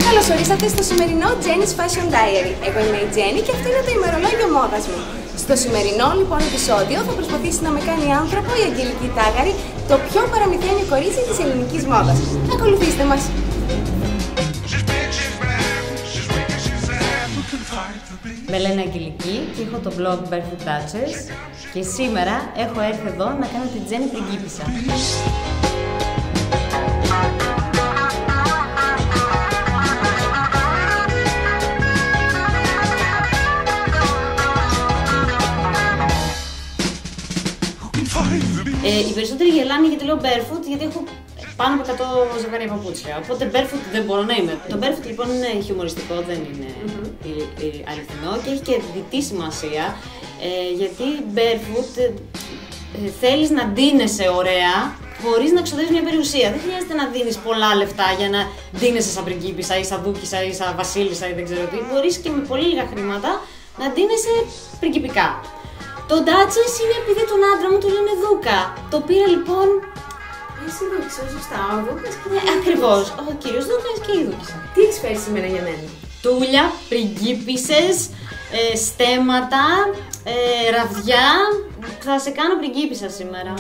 Καλώς ορίσατε στο σημερινό Jenny's Fashion Diary. Εγώ είμαι η Jenny και αυτό είναι το ημερολόγιο μόδας μου. Στο σημερινό λοιπόν επεισόδιο θα προσπαθήσει να με κάνει άνθρωπο η Αγγελική Τάγαρη, το πιο παραμυθένιο κορίτσι της ελληνικής μόδας. Ακολουθήστε μας! Με λένε Αγγελική και έχω το blog Barefoot Touches και σήμερα έχω έρθει εδώ να κάνω την Jenny πριγκίπισσα. Οι περισσότεροι γελάνε γιατί λέω barefoot, γιατί έχω πάνω από 100 ζευγάρια παπούτσια. Οπότε barefoot δεν μπορώ να είμαι. Το barefoot λοιπόν είναι χιουμοριστικό, δεν είναι αληθινό και έχει και διτή σημασία. Γιατί barefoot θέλεις να ντύνεσαι ωραία χωρίς να ξοδεύεις μια περιουσία. Δεν χρειάζεται να δίνεις πολλά λεφτά για να ντύνεσαι σαν πριγκίπισσα ή σαν δούκισσα ή σαν βασίλισσα ή δεν ξέρω τι. Μπορείς και με πολύ λίγα χρήματα να ντύνεσαι πριγκιπικά. Το Duchess είναι επειδή τον άντρα μου του λένε Δούκα. Το πήρα λοιπόν. Εσύ Δούκισσα, σωστά. Ο Δούκας και η ακριβώς. Ο κύριος Δούκας και η Δούκισσα. Τι έχεις φέρει σήμερα για μένα? Τούλια, πριγκίπισσες, στέμματα, ραβδιά. Θα σε κάνω πριγκίπισσα σήμερα.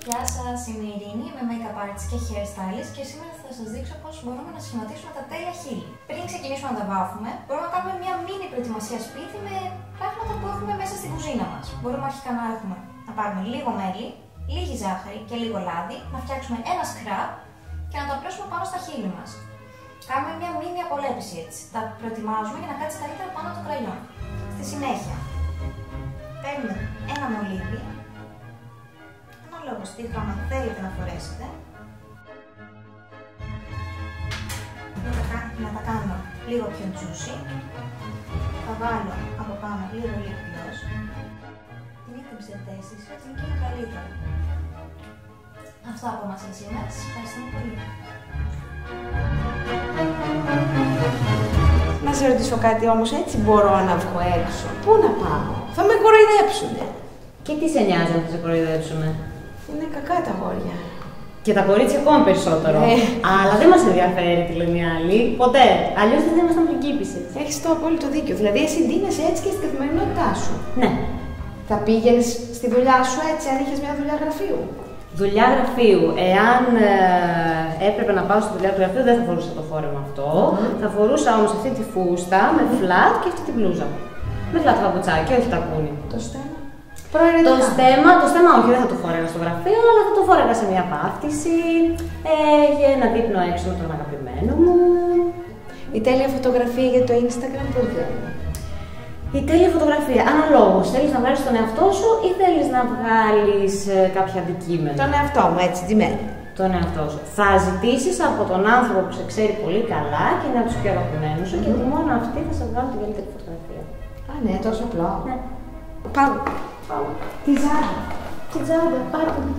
Γεια σας, είμαι η Ειρήνη, είμαι make-up artist και hairstylist και σήμερα θα σας δείξω πώς μπορούμε να σχηματίσουμε τα τέλεια χείλη. Πριν ξεκινήσουμε να τα βάφουμε, μπορούμε να κάνουμε μια μίνι προετοιμασία σπίτι με πράγματα που έχουμε μέσα στην κουζίνα μας. Μπορούμε αρχικά να πάρουμε λίγο μέλι, λίγη ζάχαρη και λίγο λάδι, να φτιάξουμε ένα σκραπ και να το απλώσουμε πάνω στα χείλη μας. Κάνουμε μια μίνι απολέπιση έτσι. Τα προετοιμάζουμε για να κάτσει καλύτερα πάνω από το κραγιόν. Στη συνέχεια, παίρνουμε ένα μολύβι. Ανάλογα τι χρώμα θέλετε να φορέσετε. Να τα κάνω λίγο πιο juicy. Θα βάλω από πάνω λίγο lip gloss. Την ίχνεψη εσείς, έτσι είναι και είναι καλύτερο. Αυτό από εμάς για σήμερα. Σας ευχαριστούμε πολύ. Να σε ρωτήσω κάτι όμως, έτσι μπορώ να βγω έξω? Πού να πάω? Θα με κοροϊδέψουνε. Και τι σε νοιάζει να σε κοροϊδέψουνε? Είναι κακά τα αγόρια. Και τα κορίτσια ακόμα περισσότερο. Αλλά δεν μας ενδιαφέρει τι λένε οι άλλοι. Ποτέ. Αλλιώς δεν ήμασταν πριγκίπισσες. Έχεις το απόλυτο δίκιο. Δηλαδή, εσύ ντύνεσαι έτσι και στην καθημερινότητά σου. Ναι. Θα πήγαινες στη δουλειά σου έτσι, αν είχες μια δουλειά γραφείου? Δουλειά γραφείου. Εάν έπρεπε να πάω στη δουλειά του γραφείου, δεν θα φορούσα το φόρεμα αυτό. Θα φορούσα όμως αυτή τη φούστα με φλατ και αυτή την μπλούζα. Με φλατ παπουτσάκι, όχι τακούνι. Το στέμα. Το στέμα όχι, δεν θα το φόρεγα στο γραφείο, αλλά θα το φόρεγα σε μια βάφτιση, για ένα δείπνο έξω με τον αγαπημένο μου. Η τέλεια φωτογραφία για το Instagram πώς βγαίνει? Η τέλεια φωτογραφία, αναλόγως. Θέλεις να βγάλεις τον εαυτό σου ή θέλεις να βγάλεις κάποια αντικείμενα? Τον εαυτό μου, έτσι, ντυμένη. Τον εαυτό σου. Θα ζητήσεις από τον άνθρωπο που σε ξέρει πολύ καλά και είναι από τους πιο αγαπημένους σου, γιατί μόνο αυτοί θα σε βγάλουν την καλύτερη φωτογραφία. Α, ναι, τόσο απλό. Ναι. Πάμε. Πάμε. Τη Ζάντα. Τη Ζάντα, πάρτε μου.